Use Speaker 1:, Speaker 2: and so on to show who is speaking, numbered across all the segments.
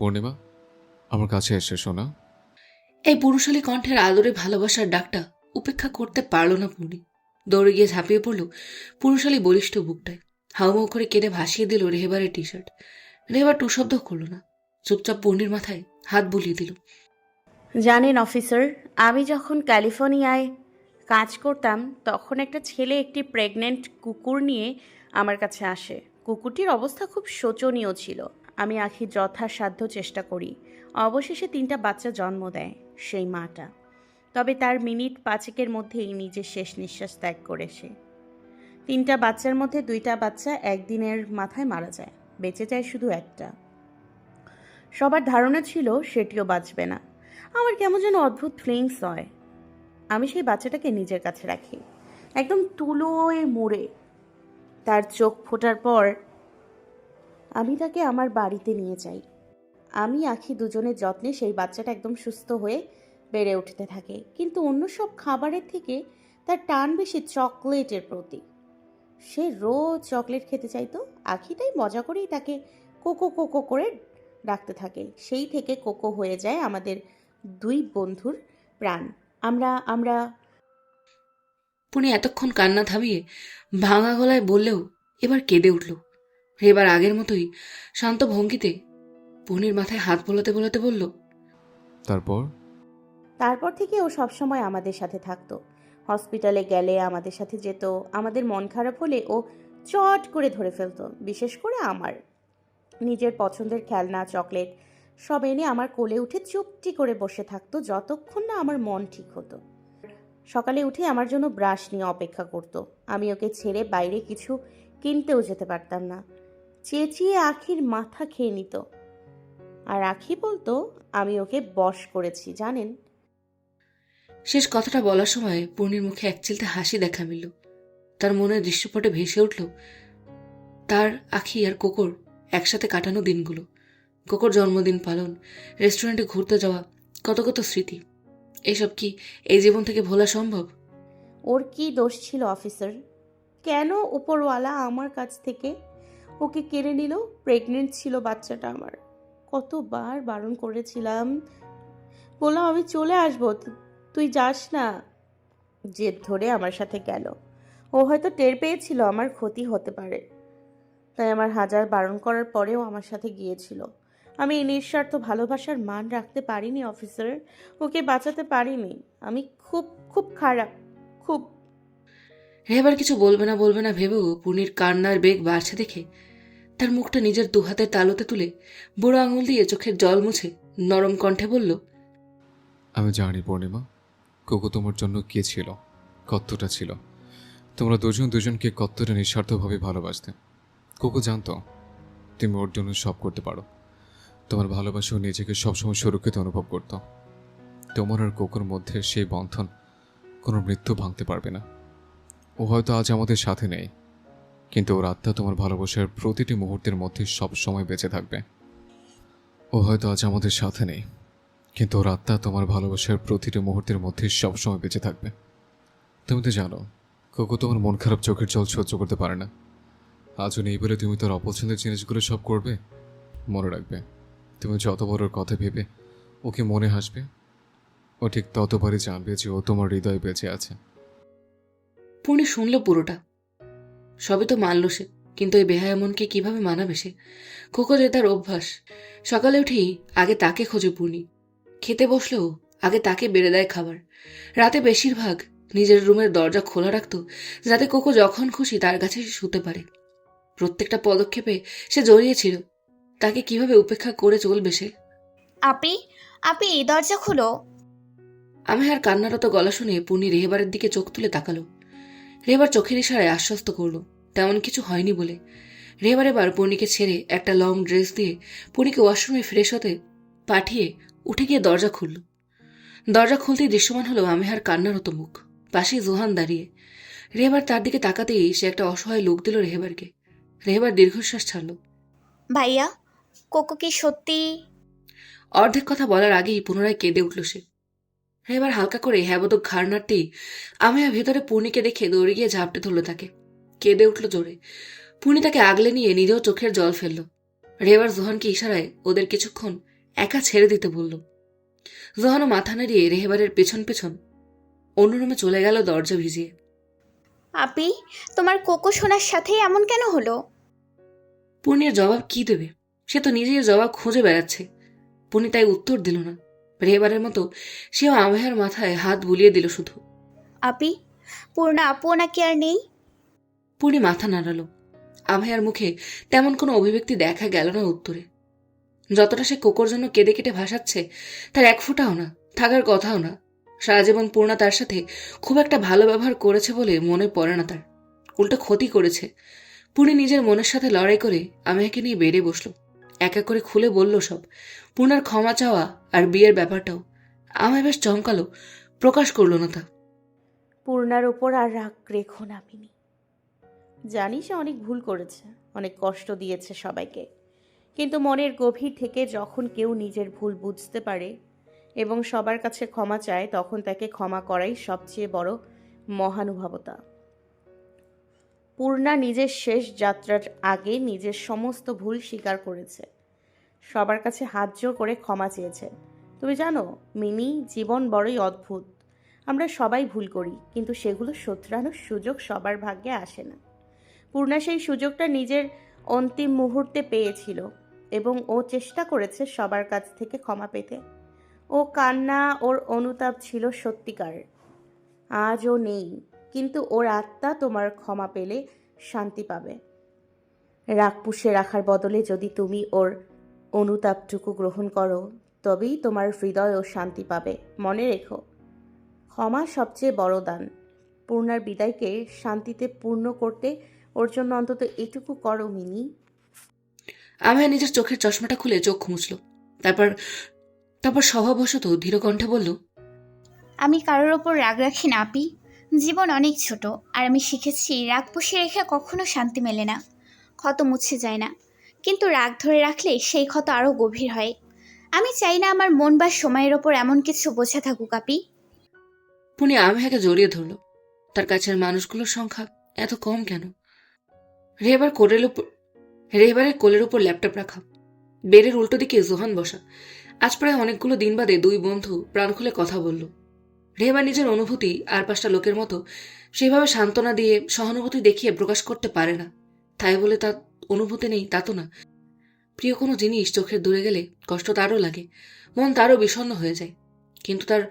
Speaker 1: পূর্ণিমা, আমার কাছে এসে শোনা।
Speaker 2: এই পুরুষালী কণ্ঠের আদরে ভালোবাসার ডাকটা উপেক্ষা করতে পারল না পূর্ণি। দৌড়ে গিয়ে ঝাঁপিয়ে পড়ল পুরুষালী বলিষ্ঠ বুকটায়। হাউমাউ করে কেঁদে ভাসিয়ে দিল রেহেবারের টি শার্ট। রেহেবার টু শব্দ করল না, চুপচাপ পূর্ণির মাথায় হাত বুলিয়ে দিল।
Speaker 3: জানেন অফিসার, আমি যখন ক্যালিফোর্নিয়ায় কাজ করতাম তখন একটা ছেলে একটি প্রেগনেন্ট কুকুর নিয়ে আমার কাছে আসে। কুকুরটির অবস্থা খুব শোচনীয় ছিল। আমি আখি যথাসাধ্য চেষ্টা করি। অবশেষে 3টা বাচ্চা জন্ম দেয় সেই মাটা। তবে তার মিনিট 5 মধ্যেই নিজের শেষ নিঃশ্বাস ত্যাগ করেছে। 3টা বাচ্চার মধ্যে 2টা বাচ্চা একদিনের মাথায় মারা যায়, বেঁচে যায় শুধু একটা। সবার ধারণা ছিল সেটিও বাঁচবে না। আমার কেমন যেন অদ্ভুত ফিলিংস হয়। আমি সেই বাচ্চাটাকে নিজের কাছে রাখি, একদম তুলোয় মুড়ে। তার চোখ ফোটার পর আমি তাকে আমার বাড়িতে নিয়ে যাই। আমি আখি দুজনের যত্নে সেই বাচ্চাটা একদম সুস্থ হয়ে বেড়ে উঠতে থাকে। কিন্তু অন্য সব খাবারের থেকে তার টান বেশি চকলেটের প্রতি। সে রোজ চকলেট খেতে চাইতো। আখিটাই মজা করেই তাকে কোকো কোকো করে ডাকতে থাকে। সেই থেকে কোকো হয়ে যায় আমাদের 2 বন্ধুর প্রাণ। আমরা আমরা
Speaker 2: পূর্ণি এতক্ষণ কান্না থামিয়ে ভাঙা গলায় বললেও এবার কেঁদে উঠল। রেহেবার আগের মতোই শান্ত ভঙ্গিতে পূর্ণির মাথায় হাত বোলাতে বোলাতে বলল,
Speaker 1: তারপর?
Speaker 3: তারপর থেকে ও সবসময় আমাদের সাথে থাকতো। হসপিটালে গেলে আমাদের সাথে যেত। আমাদের মন খারাপ হলে ও চট করে ধরে ফেলতো। বিশেষ করে আমার নিজের পছন্দের খেলনা, চকলেট সব এনে আমার কোলে উঠে চুপটি করে বসে থাকতো যতক্ষণ না আমার মন ঠিক হতো। সকালে উঠে আমার জন্য ব্রাশ নিয়ে অপেক্ষা করত। আমি ওকে ছেড়ে বাইরে কিছু কিনতেও যেতে পারতাম না। চেঁচিয়ে আখির মাথা খেয়ে নিত। আর আখি বলতো আমি ওকে বশ করেছি, জানেন।
Speaker 2: শেষ কথাটা বলার সময় পূর্ণির মুখে একচিলতে হাসি দেখা মিলল। তার মনের দৃশ্যপটে ভেসে উঠল তার আখি আর কোকর একসাথে কাটানো দিনগুলো। কোকর জন্মদিন পালন, রেস্টুরেন্টে ঘুরতে যাওয়া, কত কত স্মৃতি। এইসব কি এই জীবন থেকে ভোলা সম্ভব?
Speaker 3: ওর কি দোষ ছিল অফিসার? কেন উপরওয়ালা আমার কাছ থেকে ওকে কেড়ে নিল? প্রেগনেন্ট ছিল বাচ্চাটা আমার। কতবার বারণ করেছিলাম, বললাম আমি চলে আসবো, তুই যাস না। জেদ ধরে আমার সাথে গেল। ও হয়তো টের পেয়েছিল আমার ক্ষতি হতে পারে, তাই আমার হাজার বারণ করার পরেও আমার সাথে গিয়েছিল। আমি এই নিঃস্বার্থ ভালোবাসার মান রাখতে পারিনি অফিসার, ওকে বাঁচাতে পারিনি। আমি খুব খুব খারাপ, খুব।
Speaker 2: রেহেবার কিছু বলবে না ভেবেও পূর্ণির কান্নার বেগ বাড়ছে দেখে তার মুখটা নিজের দুহাতের তালুতে তুলে বুড়ো আঙুল দিয়ে চোখের জল মুছে নরম কণ্ঠে বলল,
Speaker 1: আমি জানি পূর্ণিমা, কোকো তোমার জন্য কে ছিল, কতটা ছিল। তোমরা দুজন দুজনকে কতটা নিঃস্বার্থভাবে ভালোবাসতে। কোকো জানতো তুমি ওর জন্য সব করতে পারো। তোমার ভালোবাসা ও নিজেকে সবসময় সুরক্ষিত অনুভব করত। তোমার আর কোকোর মধ্যে সেই বন্ধন কোনো মৃত্যু ভাঙতে পারবে না। ও হয়তো আজ আমাদের সাথে নেই, কিন্তু ওর আত্মা তোমার ভালোবাসার প্রতিটি মুহূর্তের মধ্যে সব সময় বেঁচে থাকবে। ও হয়তো আজ আমাদের সাথে নেই, কিন্তু ওর আত্মা তোমার ভালোবাসার প্রতিটি মুহূর্তের মধ্যে সবসময় বেঁচে থাকবে। তুমি তো জানো কোকো তোমার মন খারাপ চোখের জল সহ্য করতে পারে না। আজও নেই বলে তুমি তার অপছন্দের জিনিসগুলো সব করবে। মনে রাখবে, তুমি যত বড় ওর কথা ভেবে ওকে মনে হাসবে, ও ঠিক ততবারই জানবে যে ও তোমার হৃদয়ে বেঁচে আছে।
Speaker 2: পূর্ণি শুনল পুরোটা। সবই তো মানল সে, কিন্তু এই বেহায়া মনকে কিভাবে মানাবে সে? কোকো যে তার অভ্যাস। সকালে উঠেই আগে তাকে খোঁজে পূর্ণি। খেতে বসলেও আগে তাকে বেড়ে দেয় খাবার। রাতে বেশিরভাগ নিজের রুমের দরজা খোলা রাখত, যাতে কোকো যখন খুশি তার কাছে শুতে পারে। প্রত্যেকটা পদক্ষেপে সে জড়িয়েছিল। তাকে কিভাবে উপেক্ষা করে চলবে সে?
Speaker 4: আপি, আপি দরজা খুলো।
Speaker 2: আমি আর কান্নারত গলা শুনে পূর্ণি রেহেবারের দিকে চোখ তুলে তাকালো। রেহেবার চোখের ইশারায় আশ্বস্ত করলো তেমন কিছু হয়নি বলে। রেহেবার এবার পূর্ণিকে ছেড়ে একটা লং ড্রেস দিয়ে পূর্ণিকে ওয়াশরুমে ফ্রেশ হতে পাঠিয়ে উঠে গিয়ে দরজা খুলল। দরজা খুলতেই দৃশ্যমান হলো আমেহার কান্নারত মুখ, পাশেই জোহান দাঁড়িয়ে। রেহেবার তার দিকে তাকাতেই সে একটা অসহায় লোক দিল রেহেবারকে। রেহেবার দীর্ঘশ্বাস ছাড়ল।
Speaker 4: ভাইয়া, কোকো কি সত্যি?
Speaker 2: অর্ধেক কথা বলার আগেই পুনরায় কেঁদে উঠল সে। রেহেবার হালকা করে হ্যাবোদক ঘাড় নাড়তেই আমেহা ভেতরে পূর্ণিকে দেখে দৌড়ে গিয়ে ঝাপটে ধরল তাকে। কেঁদে উঠল জোরে। পূর্ণি তাকে আগলে নিয়ে নিজেও চোখের জল ফেলল। রেহেবার জোহানকে ইশারায় ওদের কিছুক্ষণ একা ছেড়ে দিতে বলল। জোহানও মাথা নাড়িয়ে রেহেবারের পেছন পেছন অন্য রুমে চলে গেল দরজা ভিজিয়ে।
Speaker 4: আপি, তোমার কোকো সোনার সাথেই এমন কেন হলো?
Speaker 2: পূর্ণির জবাব কি দেবে? সে তো নিজের জবাব খুঁজে বেড়াচ্ছে। পূর্ণি তাই উত্তর দিল না। রেহেবারের মতো সেও আমেহার মাথায় হাত বুলিয়ে দিল শুধু।
Speaker 4: আপি, পূর্ণা আপু নাকি আর নেই?
Speaker 2: পূর্ণি মাথা নাড়ালো। আমেহার মুখে তেমন কোনো অভিব্যক্তি দেখা গেল না উত্তরে। যতটা সে কোকোর জন্য কেঁদে কেটে ভাসাচ্ছে তার এক ফোঁটাও না, থাকার কথাও না। সারা জীবন পূর্ণা তার সাথে খুব একটা ভালো ব্যবহার করেছে বলে মনে পড়ে না তার, উল্টো ক্ষতি করেছে। পূর্ণি নিজের মনের সাথে লড়াই করে আমেহাকে নিয়ে বেড়ে বসলো। এক এক করে খুলে বলল সব, পূর্ণার ক্ষমা চাওয়া আর বিয়ের ব্যাপারটাও। আমায় বেশ চমকালো, প্রকাশ করলো না তা।
Speaker 3: পূর্ণার ওপর আর রাগ রেখো না মিনি। জানি সে অনেক ভুল করেছে, অনেক কষ্ট দিয়েছে সবাইকে, কিন্তু মনের গভীর থেকে যখন কেউ নিজের ভুল বুঝতে পারে এবং সবার কাছে ক্ষমা চায়, তখন তাকে ক্ষমা করাই সবচেয়ে বড় মহানুভবতা। পূর্ণা নিজের শেষ যাত্রার আগে নিজের সমস্ত ভুল স্বীকার করেছে, সবার কাছে হাত জোড় করে ক্ষমা চেয়েছে। তুমি জানো মিনি, জীবন বড়ই অদ্ভুত। আমরা সবাই ভুল করি, কিন্তু সেগুলো শোধরানোর সুযোগ সবার ভাগ্যে আসে না। পূর্ণা সেই সুযোগটা নিজের অন্তিম মুহূর্তে পেয়েছিল এবং ও চেষ্টা করেছে সবার কাছ থেকে ক্ষমা পেতে। ও কান্না, ওর অনুতাপ ছিল সত্যিকার। আজ ও নেই, কিন্তু ওর আত্মা তোমার ক্ষমা পেলে শান্তি পাবে। রাগ পুষে রাখার বদলে যদি তুমি ওর অনুতাপটুকু গ্রহণ করো, তবেই তোমার হৃদয়ও শান্তি পাবে। মনে রেখো, ক্ষমা সবচেয়ে বড় দান। পূর্ণার বিদায়কে শান্তিতে পূর্ণ করতে ওর জন্য অন্তত এটুকু করো মিনি।
Speaker 2: আমেহা নিজের চোখের চশমাটা খুলে চোখ মুছল। তারপর তারপর স্বভাববশত ধীর কণ্ঠে বলল,
Speaker 4: আমি কারোর ওপর রাগ রাখি না আপি। জীবন অনেক ছোট, আর আমি শিখেছি রাগ পুষে রেখে কখনো শান্তি মেলে না, ক্ষত মুছে যায় না। কিন্তু রাগ ধরে রাখলে সেই ক্ষত আরও গভীর হয়। আমি চাই না আমার মন বা সময়ের ওপর এমন কিছু বোঝা থাকুক আপি।
Speaker 2: পুনি আমেহাকে জড়িয়ে ধরল। তার কাছের মানুষগুলোর সংখ্যা এত কম কেন? রেহেবারের কোলের উপর ল্যাপটপ রাখা, বেডের উল্টো দিকে জোহান বসা। আজ প্রায় অনেকগুলো দিন বাদে দুই বন্ধু প্রাণ খুলে কথা বলল। রেহেবার নিজের অনুভূতি আর পাঁচটা লোকের মতো সেইভাবে সান্ত্বনা দিয়ে, সহানুভূতি দেখিয়ে প্রকাশ করতে পারে না। তাই বলে তার অনুভূতি নেই তা তো না। প্রিয় কোনো জিনিস চোখের দূরে গেলে কষ্ট তারও লাগে, মন তারও বিষণ্ণ হয়ে যায়। কিন্তু তার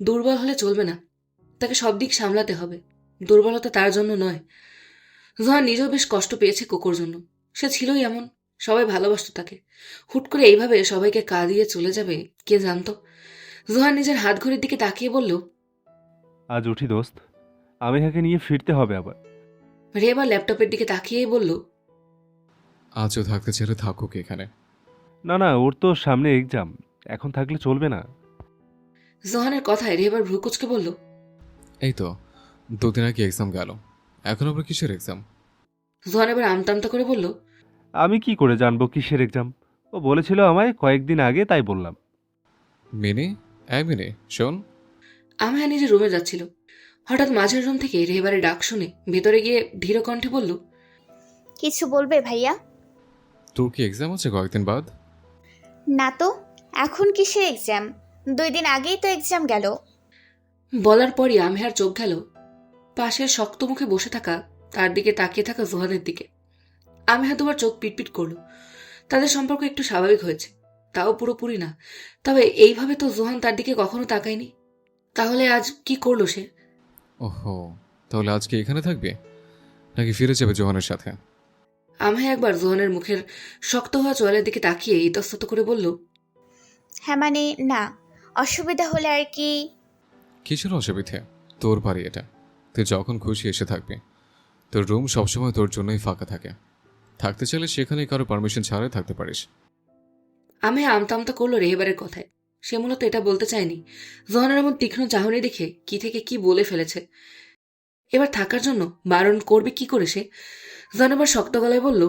Speaker 2: দুর্বল হলে চলবে না, তাকে সব দিক সামলাতে হবে। দুর্বলতা তার জন্য নয়। জোহান নিজেও বেশ কষ্ট পেয়েছে কোকোর জন্য। সে ছিলই এমন, সবাই ভালোবাসত তাকে। হুট করে এইভাবে সবাইকে কাঁদিয়ে চলে যাবে কে জানতো। জোহান নিজের হাত ঘড়ির দিকে তাকিয়ে বলল,
Speaker 5: আজ উঠি দোস্ত, আমিহাকে নিয়ে ফিরতে হবে আবার।
Speaker 2: রেবা ল্যাপটপের দিকে তাকিয়েই বলল,
Speaker 1: আজও থাকতে চাইলে থাকুক এখানে।
Speaker 5: না না, ওর তো সামনে এক্সাম, এখন থাকলে চলবে না।
Speaker 2: জোহানের কথায় রেবার ভ্রুকুচকে বলল,
Speaker 1: এই তো 2 দিন আগে এক্সাম গেল, এখন আবার কিসের এক্সাম?
Speaker 2: জোহান এবার আমতামতা করে বলল,
Speaker 5: আমি কি করে জানবো কিসের এক্সাম? ও বলেছিল আমায় কয়েকদিন আগে, তাই বললাম।
Speaker 1: মিনি, মিনি শোন।
Speaker 2: আমেহা নিজের রুমে যাচ্ছিল। হঠাৎ মাঝের রুম থেকে রেবারের ডাক শুনে ভেতরে গিয়ে ধীর কণ্ঠে বলল,
Speaker 4: কিছু বলবে ভাইয়া?
Speaker 1: তোর কি এক্সাম আছে কয়েকদিন বাদ?
Speaker 4: না তো, এখন কিসের এক্সাম? 2 দিন আগেই তো এক্সাম গেল।
Speaker 2: বলার পরই আমেহার চোখ গেল পাশের শক্ত মুখে বসে থাকা, তার দিকে তাকিয়ে থাকা জোহানের দিকে। আমেহা দুবার চোখ পিটপিট করলো। তাদের সম্পর্ক একটু স্বাভাবিক হয়েছে, তাও পুরোপুরি না। তবে এইভাবে তো জোহান তার দিকে কখনো তাকায়নি। তাহলে আজ কি করলো সে?
Speaker 1: ওহো, তাহলে আজকে এখানে থাকবে নাকি ফিরে যাবে জোহানের সাথে?
Speaker 2: আমেহা একবার জোহানের মুখের শক্ত হওয়া চোয়ালের দিকে তাকিয়ে ইতস্তত করে বলল,
Speaker 4: হ্যাঁ মানে না, অসুবিধা হলে আর কি।
Speaker 1: কিসের অসুবিধে? তোর বাড়ি এটা, তুই যখন খুশি এসে থাকবি। তোর রুম সবসময় তোর জন্যই ফাঁকা থাকে, থাকতে চাইলে সেখানে কারো পারমিশন ছাড়াই থাকতে পারিস।
Speaker 2: আমেহা আমতামতা করলো রেহেবারের কথায়। সে মূলত এটা বলতে চায়নি। জোহানের এমন তীক্ষ্ণ চাহনি দেখে কি থেকে কি বলে ফেলেছে। এবার থাকার জন্য বারণ করবে কি করে সে? জোহান এবার শক্ত গলায় বলল,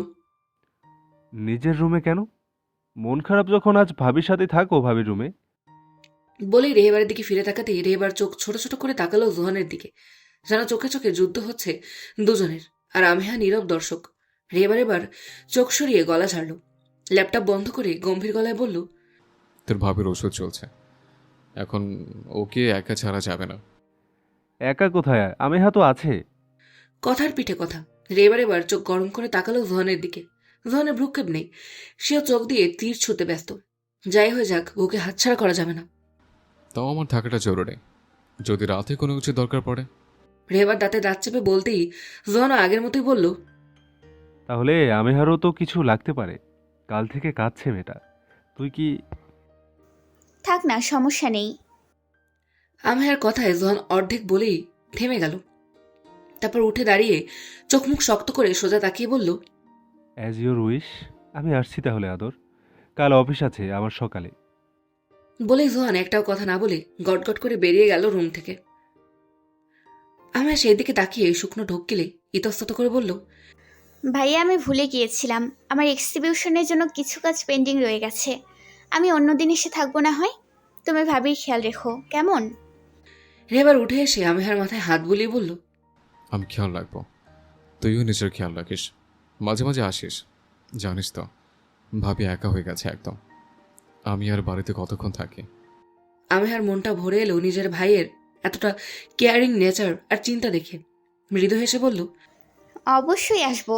Speaker 5: নিজের রুমে কেন? মন খারাপ যখন, আজ ভাবির সাথে থাকো ভাবির রুমে।
Speaker 2: বলেই রেহেবারের দিকে ফিরে তাকাতেই রেহেবার চোখ ছোট ছোট করে তাকালো জোহানের দিকে, যেন চোখে চোখে যুদ্ধ হচ্ছে দুজনের। আর আমেহা নীরব দর্শক। রেহেবার এবার চোখ সরিয়ে গলা ছাড়ল। ল্যাপটপ বন্ধ করে গম্ভীর গলায় বলল,
Speaker 1: তোর ভাবির ওষুধ চলছে, এখন ওকে একা ছাড়া যাবে না।
Speaker 5: একা কোথায়, আমেহা তো আছে।
Speaker 2: কথার পিঠে কথা। রেবার এবার চোখ গরম করে তাকালো জোহানের দিকে। জোহানের ভ্রুক্ষেপ নেই, সেও চোখ দিয়ে তীর ছুঁতে ব্যস্ত। যাই হয়ে যাক, ওকে হাতছাড়া করা যাবে না।
Speaker 1: তাও আমার থাকাটা জরুরি, যদি রাতে কোনো কিছু দরকার পড়ে।
Speaker 2: রেবার দাঁতে দাঁত চেপে বলতেই জোহানও আগের মতোই বলল,
Speaker 5: তাহলে আমেহারও তো কিছু লাগতে পারে, কাল থেকে কাঁদছে মেয়েটা। তুই কি?
Speaker 4: থাক না, সমস্যা নেই।
Speaker 2: আমেহার কথায় জোহান অর্ধেক বলেই থেমে গেল। তারপর উঠে দাঁড়িয়ে চোখ মুখ শক্ত করে সোজা তাকিয়ে বলল,
Speaker 5: অ্যাজ ইউর উইশ। আমি আসছি তাহলে আদর, কাল অফিস আছে আমার সকালে।
Speaker 2: বলেই জোহান একটাও কথা না বলে গটগট করে বেরিয়ে গেল রুম থেকে। আমেহা সেই দিকে তাকিয়ে শুকনো ঢোক গিলে ইতস্তত করে বলল,
Speaker 4: ভাইয়া, আমি ভুলে গিয়েছিলাম, আমার এক্সিবিশনের জন্য কিছু কাজ পেন্ডিং রয়ে গেছে। আমি অন্যদিন এসে থাকবো না হয়। তুমি ভাবির খেয়াল রেখো, কেমন?
Speaker 2: রেবার উঠে এসে আমেহার মাথায় হাত বুলিয়ে বলল,
Speaker 1: আমি খেয়াল রাখবো, তুইও নিজের খেয়াল রাখিস, মাঝে মাঝে আসিস। জানিস তো ভাবি একা হয়ে গেছে একদম, আমি আর বাড়িতে কতক্ষণ থাকি।
Speaker 2: আমেহার মনটা ভরে এলো নিজের ভাইয়ের এতটা কেয়ারিং নেচার আর চিন্তা দেখে। মৃদু হেসে বলল,
Speaker 4: অবশ্যই আসবো।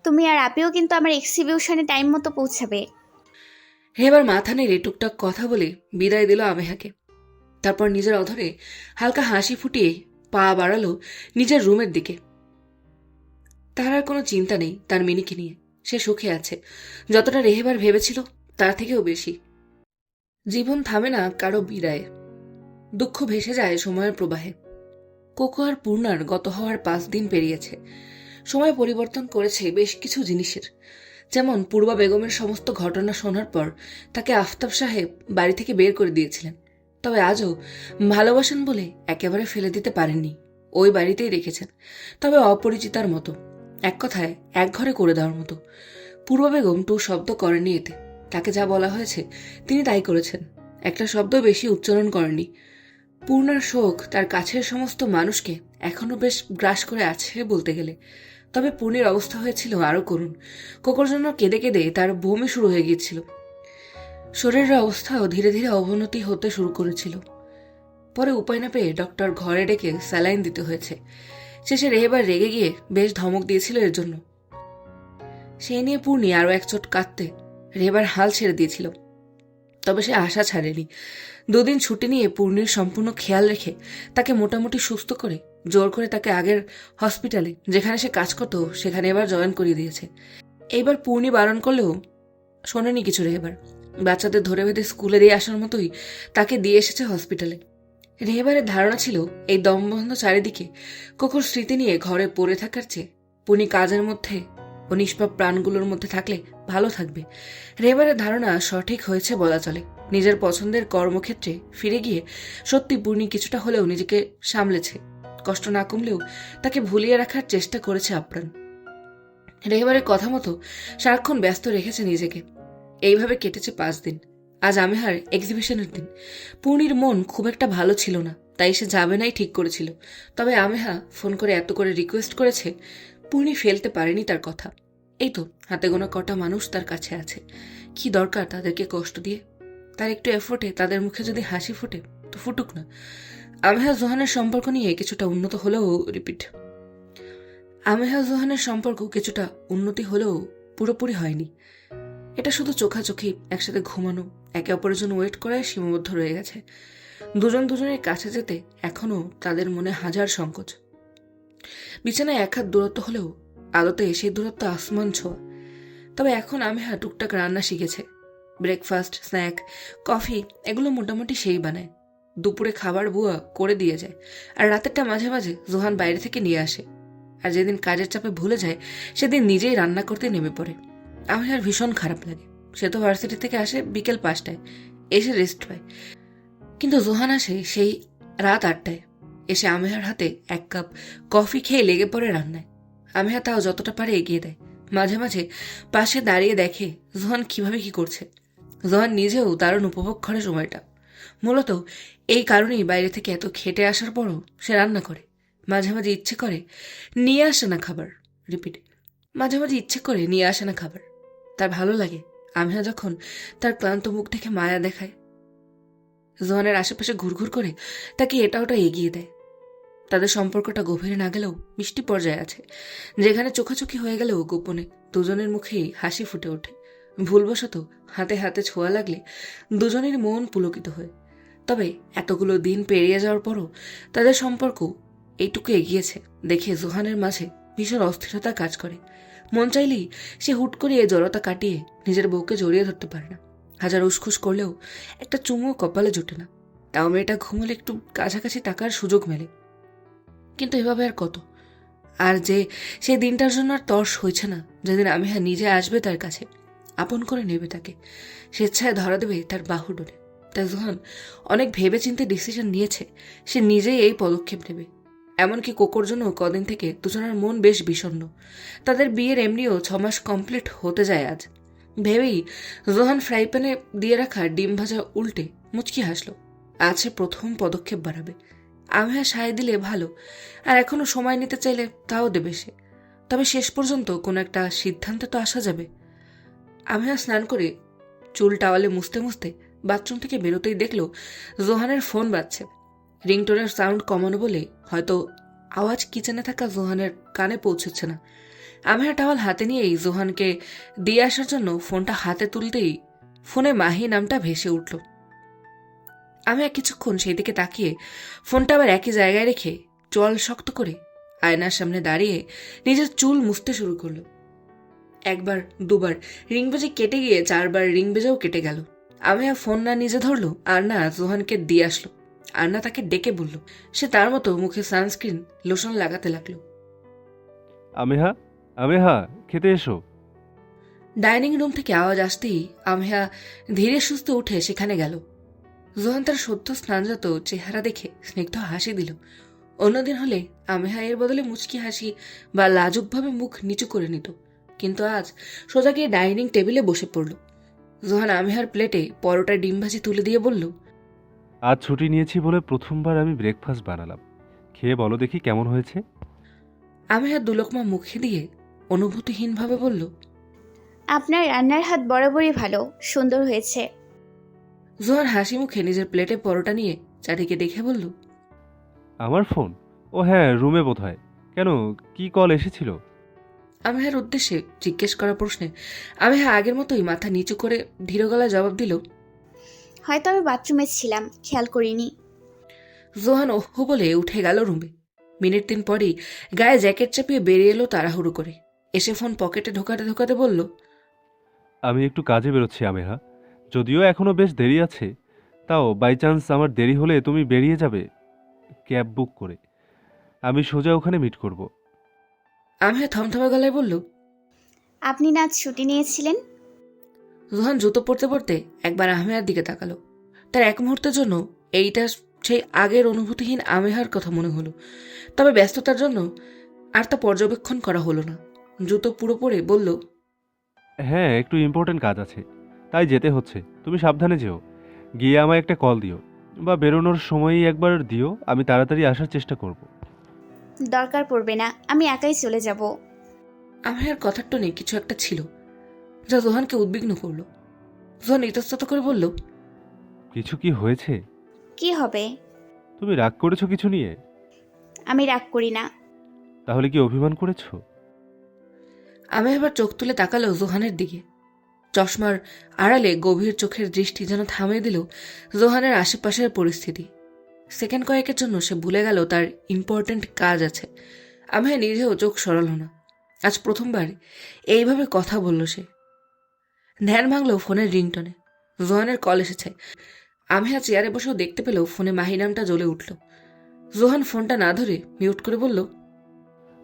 Speaker 4: তুমি আর আপিও কিন্তু আমার এক্সিবিশনে টাইম মতো পৌঁছাবে।
Speaker 2: রেবার মাথা নেড়ে টুকটাক কথা বলে বিদায় দিল আমেহাকে। তারপর নিজের অধরে হালকা হাসি ফুটিয়ে পা বাড়ালো নিজের রুমের দিকে। তার আর কোনো চিন্তা নেই তার মিনিকে নিয়ে। সে সুখে আছে, যতটা রেহেবার ভেবেছিল তার থেকেও বেশি। জীবন থামে না কারো বিদায়ে, দুঃখ ভেসে যায় সময়ের প্রবাহে। কোকো আর পূর্ণার গত হওয়ার 5 দিন পেরিয়েছে। সময় পরিবর্তন করেছে বেশ কিছু জিনিসের, যেমন পূর্বা বেগমের সমস্ত ঘটনা শোনার পর তাকে আফতাব সাহেব বাড়ি থেকে বের করে দিয়েছিলেন। তবে আজও ভালোবাসেন বলে একেবারে ফেলে দিতে পারেননি, ওই বাড়িতেই রেখেছেন, তবে অপরিচিতার মতো, এক কথায় এক ঘরে করে দেওয়ার মতো। পূর্বা বেগম টু শব্দ করেননি এতে, তাকে যা বলা হয়েছে তিনি তাই করেছেন, একটা শব্দ বেশি উচ্চারণ করেননি। পূর্ণার শোক তার কাছের সমস্ত মানুষকে এখনো বেশ গ্রাস করে আছে বলতে গেলে। তবে পূর্ণির অবস্থা হয়েছিল আরো করুণ। কোকোর জন্য কেঁদে কেঁদে তার বমি শুরু হয়ে গিয়েছিল। শরীরের অবস্থাও ধীরে ধীরে অবনতি হতে শুরু করেছিল। পরে উপায় না পেয়ে ডক্টর ঘরে ডেকে স্যালাইন দিতে হয়েছে। শেষে রেহেবার রেগে গিয়ে বেশ ধমক দিয়েছিল এর জন্য। সেই নিয়ে পূর্ণি আরো এক চোট কাঁদতে রেহেবার হাল ছেড়ে দিয়েছিল। তবে সে আশা ছাড়েনি। 2 দিন ছুটি নিয়ে পূর্ণির সম্পূর্ণ খেয়াল রেখে তাকে মোটামুটি সুস্থ করে জোর করে তাকে আগের হসপিটালে যেখানে সে কাজ করতো সেখানে এবার জয়েন করিয়ে দিয়েছে। এইবার পূর্ণি বারণ করলেও শোনেনি কিছু রেহেবার। বাচ্চাদের ধরে বেঁধে স্কুলে দিয়ে আসার মতোই তাকে দিয়ে এসেছে হসপিটালে। রেহেবারের ধারণা ছিল এই দমবন্ধ চারিদিকে কোকোর স্মৃতি নিয়ে ঘরে পড়ে থাকার চেয়ে পূর্ণি কাজের মধ্যে ও নিষ্পাপ প্রাণগুলোর মধ্যে থাকলে ভালো থাকবে। রেহেবারের ধারণা সঠিক হয়েছে বলা চলে। নিজের পছন্দের কর্মক্ষেত্রে ফিরে গিয়ে সত্যি পূর্ণি কিছুটা হলেও নিজেকে সামলেছে। কষ্ট না কমলেও তাকে ভুলিয়ে রাখার চেষ্টা করেছে আপ্রাণ। রেহেবারের কথা মতো সারাক্ষণ ব্যস্ত রেখেছে নিজেকে। এইভাবে কেটেছে 5 দিন। আজ আমেহার এক্সিবিশনের দিন। পূর্ণির মন খুব একটা ভালো ছিল না, তাই সে যাবে নাই ঠিক করেছিল। তবে আমেহা ফোন করে এত করে রিকোয়েস্ট করেছে, পূর্ণি ফেলতে পারেনি তার কথা। এই তো হাতে গোনা কটা মানুষ তার কাছে আছে, কি দরকার তাদেরকে কষ্ট দিয়ে। তার একটু এফোর্টে তাদের মুখে যদি হাসি ফুটে তো ফুটুক না। আমেহা জোহানের সম্পর্ক নিয়ে কিছুটা উন্নত হলেও আমেহা জোহানের সম্পর্ক কিছুটা উন্নতি হলেও পুরোপুরি হয়নি। এটা শুধু চোখাচোখি একসাথে ঘুমানো, একে অপরের জন্য ওয়েট করায় সীমাবদ্ধ রয়ে গেছে। দুজন দুজনের কাছে যেতে এখনো তাদের মনে হাজার সংকোচ। বিছানায় 1 হাত দূরত্ব হলেও আদতে সেই দূরত্ব আসমান ছোঁয়া। তবে এখন আমেহা টুকটাক রান্না শিখেছে। ব্রেকফাস্ট, স্ন্যাক, কফি এগুলো মোটামুটি সেই বানায়। দুপুরে খাবার বুয়া করে দিয়ে যায়, আর রাতেরটা মাঝে মাঝে জোহান বাইরে থেকে নিয়ে আসে। আর যেদিন কাজের চাপে ভুলে যায় সেদিন নিজেই রান্না করতে নেমে পড়ে। আমেহার ভীষণ খারাপ লাগে। সে তো ভার্সিটি থেকে আসে বিকেল 5টায়, এসে রেস্ট পায়। কিন্তু জোহান আসে সেই রাত 8টায়, এসে আমেহার হাতে 1 কাপ কফি খেয়ে লেগে পড়ে রান্নায়। আমেহা তাও যতটা পারে এগিয়ে দেয়। মাঝে মাঝে পাশে দাঁড়িয়ে দেখে জোহান কিভাবে কি করছে। জোহান নিজেও দারুণ উপভোগ করে সময়টা। মূলত এই কারণেই বাইরে থেকে এত খেটে আসার পরও সে রান্না করে। মাঝে মাঝে ইচ্ছে করে নিয়ে আসে না খাবার। মাঝে মাঝে ইচ্ছে করে নিয়ে আসে না খাবার। তার ভালো লাগে আমেহা যখন তার ক্লান্ত মুখ দেখে মায়া দেখায়। জোহানের আশেপাশে ঘুরঘুর করে তাকে এটা ওটা এগিয়ে দেয়। তাদের সম্পর্কটা গভীরে না গেলেও মিষ্টি পর্যায়ে আছে, যেখানে চোখাচোখি হয়ে গেলেও গোপনে দুজনের মুখেই হাসি ফুটে ওঠে। ভুলবশত হাতে হাতে ছোঁয়া লাগলে দুজনের মন পুলকিত হয়। তবে এতগুলো দিন পেরিয়ে যাওয়ার পরও তাদের সম্পর্ক এইটুকু এগিয়েছে দেখে জোহানের মাঝে ভীষণ অস্থিরতা কাজ করে। মন চাইলেই সে হুট করে এই জড়তা কাটিয়ে নিজের বউকে জড়িয়ে ধরতে পারে না। হাজার উসখুস করলেও একটা চুমু কপালে জোটে না। তাও মেয়েটা ঘুমলে একটু কাছাকাছি তাকার সুযোগ মেলে, কিন্তু এভাবে আর কত। আর যে সেই দিনটার জন্য আর তর্স হয়েছে না, যেদিন আমিহা নিজে আসবে তার কাছে, আপন করে নেবে তাকে, স্বেচ্ছায় ধরা দেবে তার বাহু ডোরে। তাই জোহান অনেক ভেবেচিন্তে ডিসিশন নিয়েছে সে নিজেই এই পদক্ষেপ নেবে। এমনকি কোকোর জন্য কদিন থেকে দুজনের মন বেশ বিষণ্ণ। তাদের বিয়ের এমনিও 6 মাস কমপ্লিট হতে যায় আজ। ভেবেই জোহান ফ্রাই প্যানে দিয়ে রাখা ডিম ভাজা উল্টে মুচকি হাসল। আজ সে প্রথম পদক্ষেপ বাড়াবে। আমিহা সায় দিলে ভালো, আর এখনো সময় নিতে চাইলে তাও দেবে সে। তবে শেষ পর্যন্ত কোনো একটা সিদ্ধান্তে তো আসা যাবে। আমিহা স্নান করে চুল টাওয়ালে মুছতে মুছতে বাথরুম থেকে বেরোতেই দেখল জোহানের ফোন বাজছে। রিংটোনের সাউন্ড কমানো বলে হয়তো আওয়াজ কিচেনে থাকা জোহানের কানে পৌঁছচ্ছে না। আমিহা টাওয়াল হাতে নিয়েই জোহানকে দিয়ে আসার জন্য ফোনটা হাতে তুলতেই ফোনে মাহি নামটা ভেসে উঠল। আমি কিছুক্ষণ সেই দিকে তাকিয়ে ফোনটা আবার একই জায়গায় রেখে চল শক্ত করে আয়নার সামনে দাঁড়িয়ে নিজের চুল মুছতে শুরু করলো। একবার দুবার রিং বেজে কেটে গিয়ে 4 বার রিং বেজেও কেটে গেল। আমি ফোন না নিজে ধরলো আর না জোহানকে দিয়ে আসলো, আর না তাকে ডেকে বলল। সে তার মতো মুখে সানস্ক্রিন লোশন লাগাতে লাগলো।
Speaker 5: আমেহা, আমেহা, খেতে এসো।
Speaker 2: ডাইনিং রুম থেকে আওয়াজ আসতেই আমিহা ধীরে সুস্থে উঠে সেখানে গেল। জোহান তার সদ্য স্নানজাত চেহারা দেখে স্নিগ্ধ হাসি দিল। অন্যদিন হলে আমিহা এর বদলে মুচকি হাসি বা লাজুকভাবে মুখ নিচু করে নিত, কিন্তু আজ সোজা গিয়ে ডাইনিং টেবিলে বসে পড়ল। জোহান আমিহার প্লেটে পরোটা ডিম ভাজি তুলে দিয়ে বলল,
Speaker 5: আজ ছুটি নিয়েছি বলে প্রথমবার আমি ব্রেকফাস্ট বানালাম। খেয়ে বলো দেখি কেমন হয়েছে।
Speaker 2: আমিহা দুলোকমা মুখে দিয়ে অনুভূতিহীনভাবে বলল,
Speaker 4: আপনার রান্নার হাত বরাবরই ভালো, সুন্দর হয়েছে।
Speaker 2: জোহান হাসি মুখে নিজের প্লেটে পরোটা নিয়ে চারিকে দেখে বলল,
Speaker 5: আমার ফোন? ও হ্যাঁ, রুমে বোধহয়। কেন, কি কল এসেছিল?
Speaker 2: আমিহার উদ্দেশ্যে জিজ্ঞেস করা প্রশ্নে আমিহা আগের মতোই মাথা নিচু করে ধীর গলায় জবাব দিল,
Speaker 4: হয়তো আমি বাথরুমে ছিলাম, খেয়াল করিনি।
Speaker 2: জোহান ওহো বলে উঠে গেল রুমে। মিনিট 3 পরেই গায়ে জ্যাকেট চাপিয়ে বেরিয়ে এলো তাড়াহুড়ো করে। এসে ফোন পকেটে ঢোকাতে ঢোকাতে বলল,
Speaker 5: আমি একটু কাজে বেরোচ্ছি আমেহা, যদিও এখনো বেশ দেরি আছে। তাও বাই চান্স আমার দেরি হলে তুমি বেরিয়ে যাবে ক্যাব বুক করে। আমি সোজা ওখানে মিট করব।
Speaker 2: আমিহা থমথমে গলায় বলল,
Speaker 4: আপনি না আজ ছুটি নিয়েছিলেন?
Speaker 2: জোহান জুতো পরতে পরতে একবার আমিহার দিকে তাকালো। তার এক মুহূর্তের জন্য এইটা সেই আগের অনুভূতিহীন আমিহার কথা মনে হলো। তবে ব্যস্ততার জন্য আর তা পর্যবেক্ষণ করা হলো না। জুতো পুরো পরে বলল,
Speaker 5: হ্যাঁ, একটু ইম্পর্টেন্ট কাজ আছে, তাই যেতে হচ্ছে। তুমি সাবধানে যেও। গিয়ে আমায় একটা কল দিও, বা বেরোনোর সময়ই একবার দিও। আমি তাড়াতাড়ি আসার চেষ্টা করব।
Speaker 4: দরকার পড়বে না, আমি একাই চলে যাব।
Speaker 2: আমিহার কথার টোনে কিছু একটা ছিল যা জোহানকে উদ্বিগ্ন করলো। জোহান ইতস্তত করে বলল,
Speaker 5: কিছু কি হয়েছে?
Speaker 4: কি হবে?
Speaker 5: তুমি রাগ করেছো কিছু নিয়ে?
Speaker 4: আমি রাগ করি না।
Speaker 5: তাহলে কি অভিমান করেছো?
Speaker 2: আমি এবার চোখ তুলে তাকালো জোহানের দিকে। চশমার আড়ালে গভীর চোখের দৃষ্টি যেন থামিয়ে দিল জোহানের আশেপাশের পরিস্থিতি। সেকেন্ড কয়েকের জন্য সে ভুলে গেল তার ইম্পর্টেন্ট কাজ আছে। আমি নিজেও চোখ সরাল না। আজ প্রথমবার এইভাবে কথা বলল সে। ধ্যান ভাঙল ফোনের রিংটনে। জোহানের কল এসেছে। আমিহা চেয়ারে বসেও দেখতে পেল ফোনে মাহি নামটা জ্বলে উঠল। জোহান ফোনটা না ধরে মিউট করে বলল,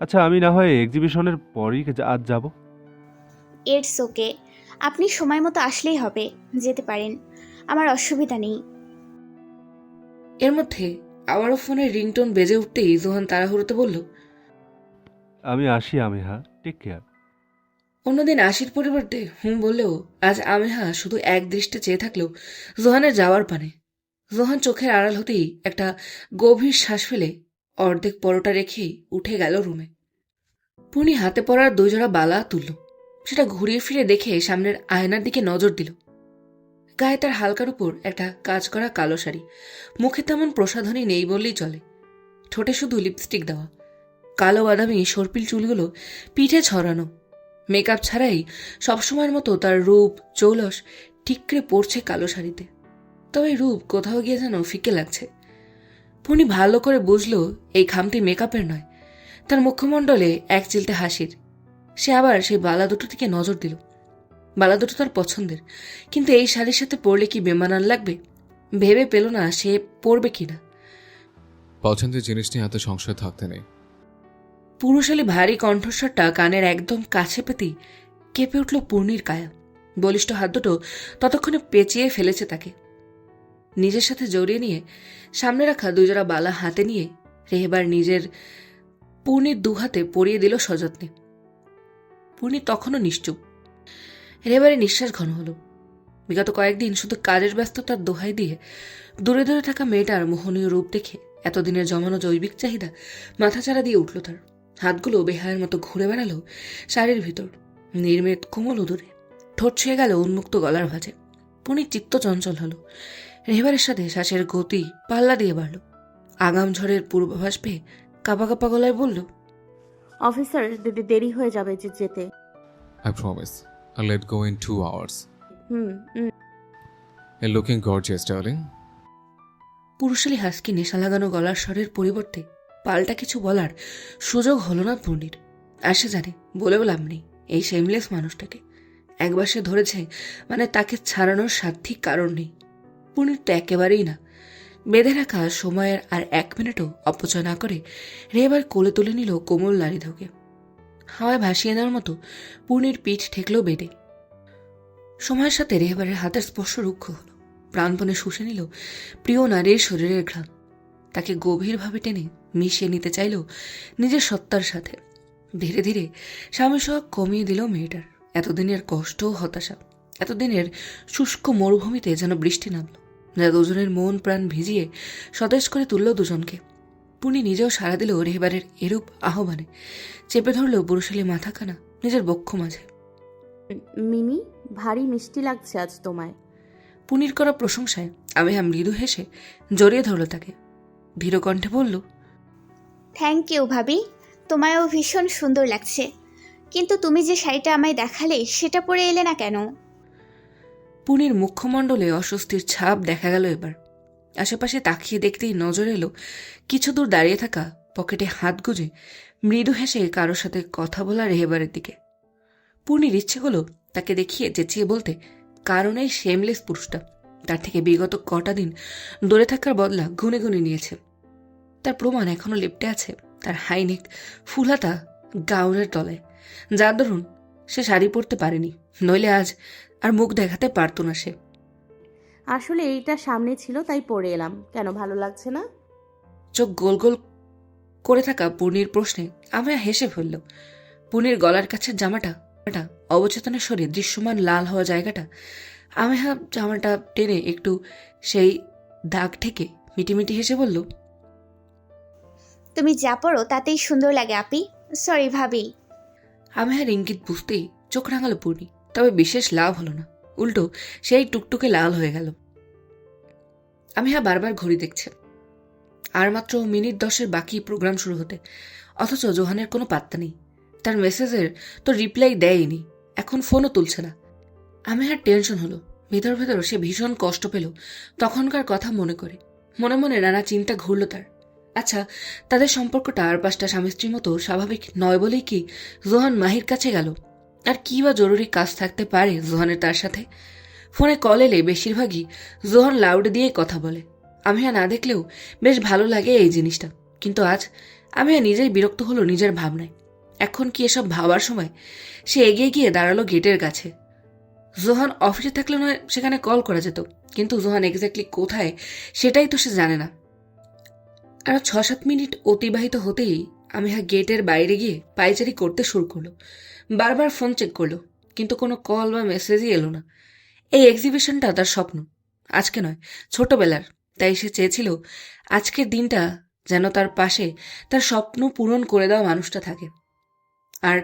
Speaker 5: আচ্ছা, আমি না হয় এক্সিবিশনের পরই আজ যাব।
Speaker 4: ইটস ওকে, আপনি সময় মতো আসলেই হবে, যেতে পারেন, আমার অসুবিধা নেই।
Speaker 2: এর মধ্যে আবারও ফোনের রিংটোন বেজে উঠতেই জোহান তাড়াহুড়োতে বলল,
Speaker 5: আমি আসি আমেহা, টেক কেয়ার।
Speaker 2: অন্যদিন আশির পরিবর্তে বললেও আজ আমেহা শুধু এক দৃষ্টে চেয়ে থাকলেও জোহানের যাওয়ার পানে। জোহান চোখের আড়াল হতেই একটা গভীর শ্বাস ফেলে অর্ধেক পরোটা রেখেই উঠে গেল রুমে। পুনি হাতে পড়ার 2 জোড়া বালা তুলল। সেটা ঘুরিয়ে ফিরে দেখে সামনের আয়নার দিকে নজর দিল। গায়ে তার হালকার উপর একটা কাজ করা কালো শাড়ি, মুখে তেমন প্রসাধনী নেই বললেই চলে, ঠোঁটে শুধু লিপস্টিক দেওয়া, কালো বাদামি সর্পিল চুলগুলো পিঠে ছড়ানো, মেকআপ ছাড়াই সবসময়ের মতো তার রূপ চৌলস ঠিকরে পড়ছে কালো শাড়িতে। তবে রূপ কোথাও গিয়ে যেন ফিকে লাগছে। পুনি ভালো করে বুঝলো এই খামটি মেকআপের নয়, তার মুখমণ্ডলে এক চিলতে হাসির। সে আবার সেই বালা দুটো দিকে নজর দিল। বালা দুটো তার পছন্দের, কিন্তু এই শাড়ির সাথে পরলে কি বেমানান লাগবে? ভেবে পেল না সে পরবে কিনা।
Speaker 1: পছন্দের জিনিস নিয়ে এত সংশয় থাকতে নেই।
Speaker 2: পুরুষালী ভারী কণ্ঠস্বরটা কানের একদম কাছে পেতেই কেঁপে উঠল পূর্ণির কায়া। বলিষ্ঠ হাত দুটো ততক্ষণে পেঁচিয়ে ফেলেছে তাকে। নিজের সাথে জড়িয়ে নিয়ে সামনে রাখা দুজোড়া বালা হাতে নিয়ে রেহেবার নিজের পূর্ণির দুহাতে পরিয়ে দিল সযত্নে। পূর্ণি তখনও নিশ্চুপ। রেহেবারের নিঃশ্বাস ঘন হলো। বিগত কয়েকদিন শুধু কাজের ব্যস্ততার দোহাই দিয়ে দূরে দূরে থাকা মেয়েটার মোহনীয় রূপ দেখে এতদিনের জমানো জৈবিক চাহিদা মাথাচাড়া দিয়ে উঠল তার। হাতগুলো বেহায়ের মতো ঘুরে বেড়ালো শাড়ির ভিতর, নির্মেদ কোমল উদরে। ঠোঁট ছুঁয়ে গেল উন্মুক্ত গলার ভাঁজে। পুনি চিত্ত চঞ্চল হলো। রেহেবারের সাথে শ্বাসের গতি পাল্লা দিয়ে বাড়ল। আগাম ঝড়ের পূর্বাভাস পেয়ে কাঁপা কাঁপা গলায় বলল,
Speaker 3: অফিসার, দেরি হয়ে যাবে যেতে।
Speaker 1: I promise. I'll let go in 2 hours.
Speaker 3: Hmm hmm.
Speaker 1: You're looking gorgeous, darling.
Speaker 2: পুরুষালী হাসকি নেশা লাগানো গলার স্বরের পরিবর্তে পাল্টা কিছু বলার সুযোগ হলো না পূর্ণির। আর সে জানে বলেও লাভ নেই এই শেমলেস মানুষটাকে। একবার সে ধরেছে মানে তাকে ছাড়ানোর সাধ্যিক কারণ নেই। পূর্ণির তো একেবারেই না। বেঁধে রাখা সময়ের আর 1 মিনিটও অপচয় না করে রেবার কোলে তুলে নিল কোমল নারীধকে। হাওয়ায় ভাসিয়ে নেওয়ার মতো পূর্ণির পিঠ ঠেকল বেডে। সময়ের সাথে রেহেবারের হাতের স্পর্শ রুক্ষ হল। প্রাণপণে শুষে নিল প্রিয় নারীর শরীরের ঘ্রাণ। তাকে গভীরভাবে টেনে মিশিয়ে নিতে চাইল নিজের সত্তার সাথে। ধীরে ধীরে স্বামী সোহাগ কমিয়ে দিল মেয়েটার। এতদিনের কষ্ট ও হতাশা, এতদিনের শুষ্ক মরুভূমিতে যেন বৃষ্টি নামল, যা দুজনের মন প্রাণ ভিজিয়ে সতেজ করে তুলল দুজনকে। পুনি নিজেও সাড়া দিল রেহেবারের এরূপ আহ্বানে। চেপে ধরল পুরুষালী মাথাখানা নিজের বক্ষ মাঝে।
Speaker 3: মিমি, ভারী মিষ্টি লাগছে আজ তোমায়।
Speaker 2: পুনির করা প্রশংসায় আমেহা মৃদু হেসে জড়িয়ে ধরল তাকে। ধীর কণ্ঠে বলল,
Speaker 4: থ্যাংক ইউ ভাবি, তোমায়ও ভীষণ সুন্দর লাগছে। কিন্তু তুমি যে শাড়িটা আমায় দেখালে সেটা পরে এলে না কেন?
Speaker 2: পুনির মুখমণ্ডলে অস্বস্তির ছাপ দেখা গেল এবার। আশেপাশে তাকিয়ে দেখতেই নজর এলো কিছু দূর দাঁড়িয়ে থাকা পকেটে হাত গুজে মৃদু হেসে কারোর সাথে কথা বলা রেহেবারের দিকে। পূর্ণির ইচ্ছে হলো তাকে দেখিয়ে চেঁচিয়ে বলতে, কারণ এই শেমলেস পুরুষটা তার থেকে বিগত কটা দিন দূরে থাকার বদলা গুনে গুনে নিয়েছে। তার প্রমাণ এখনো লেপ্টে আছে তার হাইনেক ফুলহাতা গাউনের তলায়, যার দরুন সে শাড়ি পরতে পারেনি, নইলে আজ আর মুখ দেখাতে পারত না সে।
Speaker 3: আসলে এইটা সামনে ছিল তাই পরে এলাম। কেন, ভালো লাগছে না?
Speaker 2: চোখ গোল গোল করে থাকা পূর্ণির প্রশ্নে আমরা হেসে ফেলল। পূর্ণির গলার কাছের জামাটা অবচেতনে সরে দৃশ্যমান লাল হওয়া জায়গাটা আমেহা জামাটা টেনে একটু সেই দাগ থেকে মিটিমিটি হেসে বলল,
Speaker 4: তুমি যা পরো তাতেই সুন্দর লাগে আপি। সরি ভাবি।
Speaker 2: আমেহার ইঙ্গিত বুঝতেই চোখ রাঙালো পূর্ণি। তবে বিশেষ লাভ হলো না, উল্টো সেই টুকটুকে লাল হয়ে গেল। আমেহা বারবার ঘড়ি দেখছে। আর মাত্র মিনিট 10 বাকি প্রোগ্রাম শুরু হতে, অথচ জোহানের কোনো পাত্তা নেই। তার মেসেজের তো রিপ্লাই দেয়নি, এখন ফোনও তুলছে না। আমেহার টেনশন হলো। ভেতর ভেতর সে ভীষণ কষ্ট পেল তখনকার কথা মনে করে। মনে মনে নানা চিন্তা ঘুরল তার। আচ্ছা, তাদের সম্পর্কটা আর 5টা স্বামী স্ত্রীর মতো স্বাভাবিক নয় বলেই কি জোহান মাহির কাছে গেল? আর কি বা জরুরি কাজ থাকতে পারে জোহানের তার সাথে? ফোনে কল এলে বেশিরভাগই জোহান লাউড দিয়ে কথা বলে। আমিয়া না দেখলেও বেশ ভালো লাগে এই জিনিসটা। কিন্তু আজ আমিয়া নিজেই বিরক্ত হলো নিজের ভাবনায়। এখন কি এসব ভাবার সময়? সে এগিয়ে গিয়ে দাঁড়ালো গেটের কাছে। জোহান অফিসে থাকলে নয় সেখানে কল করা যেত, কিন্তু জোহান এক্স্যাক্টলি কোথায় সেটাই তো সে জানে না। আরো 6-7 মিনিট অতিবাহিত হতেই আমিহা গেটের বাইরে গিয়ে পায়চারি করতে শুরু করলো। বারবার ফোন চেক করলো, কিন্তু কোনো কল বা মেসেজই এলো না। এই এক্সিবিশনটা তার স্বপ্ন, আজকে নয় ছোটবেলার। তাই সে চেয়েছিল আজকের দিনটা যেন তার পাশে তার স্বপ্ন পূরণ করে দেওয়া মানুষটা থাকে। আর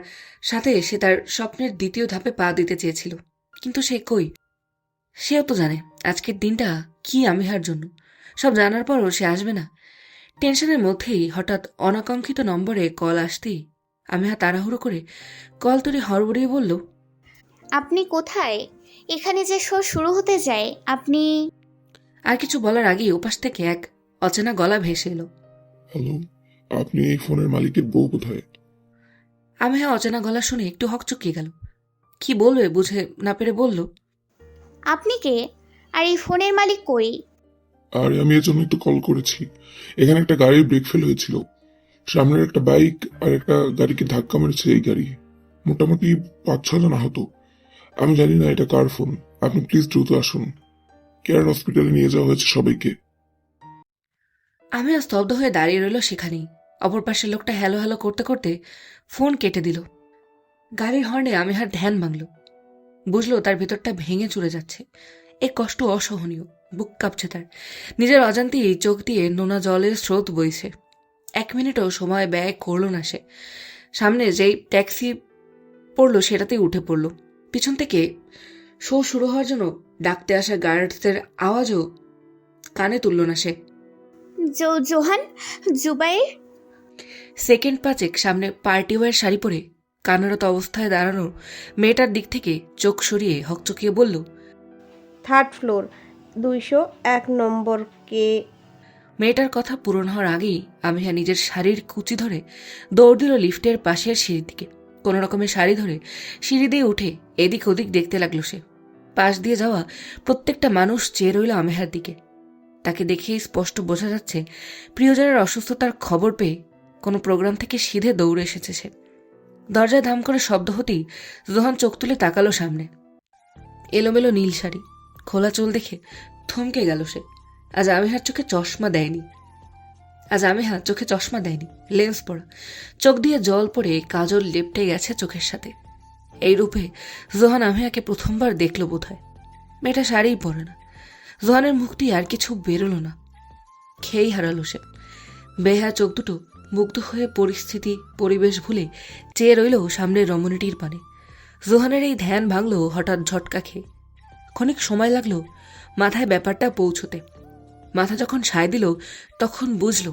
Speaker 2: সাথে সে তার স্বপ্নের দ্বিতীয় ধাপে পা দিতে চেয়েছিল। কিন্তু সে কই? সেও তো জানে আজকের দিনটা কি আমিহার জন্য। সব জানার পরও সে আসবে না। টেনশনের মধ্যেই হঠাৎ অনাকাঙ্ক্ষিত নম্বরে কল আসতেই আমিহা তাড়াহুড়ো করে কল তুলে হড়বড়িয়ে বলল,
Speaker 4: আপনি কোথায়? এখানে যে শো শুরু হতে যায় আপনি।
Speaker 2: আর কিছু বলার আগেই ওপাশ থেকে এক অচেনা গলা ভেসে এলো।
Speaker 6: হ্যালো, আপনি এই ফোনের মালিকের বউ কোথায়?
Speaker 2: আমিহা অচেনা গলা শুনে একটু হকচকিয়ে গেল। কি বলবে বুঝে না পেরে বলল,
Speaker 4: আপনি কে? আর এই ফোনের মালিক কই?
Speaker 6: আর আমি এর জন্যই তো কল করেছি। এখানে একটা গাড়ির ব্রেক ফেল হয়েছিল। সামনের একটা বাইক আর একটা গাড়িকে ধাক্কা মেরেছে এই গাড়ি। মোটামুটি 5-6 জন আহত। আমি জানি না এটা কার ফোন। আপনি প্লিজ দ্রুত আসুন। কেয়ার হসপিটালে নিয়ে যাওয়া হয়েছে সবাইকে।
Speaker 2: আমিহা স্তব্ধ হয়ে দাঁড়িয়ে রইল সেখানেই। অপর পাশের লোকটা হ্যালো হ্যালো করতে করতে ফোন কেটে দিল। গাড়ির হর্নে আমিহার ধ্যান ভাঙল। বুঝলো তার ভেতরটা ভেঙে চুরে যাচ্ছে। এ কষ্ট অসহনীয়। বুক কাঁপছে তার। নিজের অজান্তেই চোখ দিয়ে নোনা জলের স্রোত বইছে। 1 মিনিটও সময় ব্যয় করল না সে। সামনে যেই ট্যাক্সি পড়লো সেটাতেই উঠে পড়ল। পিছন থেকে শো শুরু হওয়ার জন্য ডাকতে আসা গার্ডসদের আওয়াজও কানে তুলল না সে।
Speaker 4: জোহান, জুবাইর।
Speaker 2: সেকেন্ড 5 সামনে পার্টিওয়ার শাড়ি পরে কান্নারত অবস্থায় দাঁড়ানো মেয়েটার দিক থেকে চোখ সরিয়ে হকচকিয়ে বলল,
Speaker 7: 3rd ফ্লোর, 201 নম্বর কে।
Speaker 2: মেয়েটার কথা পূরণ হওয়ার আগেই আমিহা নিজের শাড়ির কুচি ধরে দৌড় দিল লিফটের পাশের সিঁড়ির দিকে। কোনো রকমের শাড়ি ধরে সিঁড়ি দিয়ে উঠে এদিক ওদিক দেখতে লাগলো সে। পাশ দিয়ে যাওয়া প্রত্যেকটা মানুষ চেয়ে রইল আমিহার দিকে। তাকে দেখেই স্পষ্ট বোঝা যাচ্ছে প্রিয়জনের অসুস্থতার খবর পেয়ে কোনো প্রোগ্রাম থেকে সিধে দৌড়ে এসেছে সে। দরজায় ধাম করে শব্দ হতেই জোহান চোখ তুলে তাকালো সামনে। এলোমেলো নীল শাড়ি, খোলা চুল দেখে থমকে গেল সে। আজ আমিহার চোখে চশমা দেয়নি, লেন্স পরা। চোখ দিয়ে জল পড়ে কাজল লেপটে গেছে চোখের সাথে। এই রূপে জোহান আমিহাকে প্রথমবার দেখল বোধহয়। মেয়েটা শাড়িই পরে না। জোহানের মুখটি আর কিছু বেরোলো না। খেয়েই হারালো সে। বেহা চোখ দুটো মুগ্ধ হয়ে পরিস্থিতি পরিবেশ ভুলে চেয়ে রইল সামনের রমণীটির পানে। জোহানের এই ধ্যান ভাঙল হঠাৎ ঝটকা খেয়ে। ক্ষণিক সময় লাগলো মাথায় ব্যাপারটা পৌঁছতে। মাথা যখন সায় দিল তখন বুঝল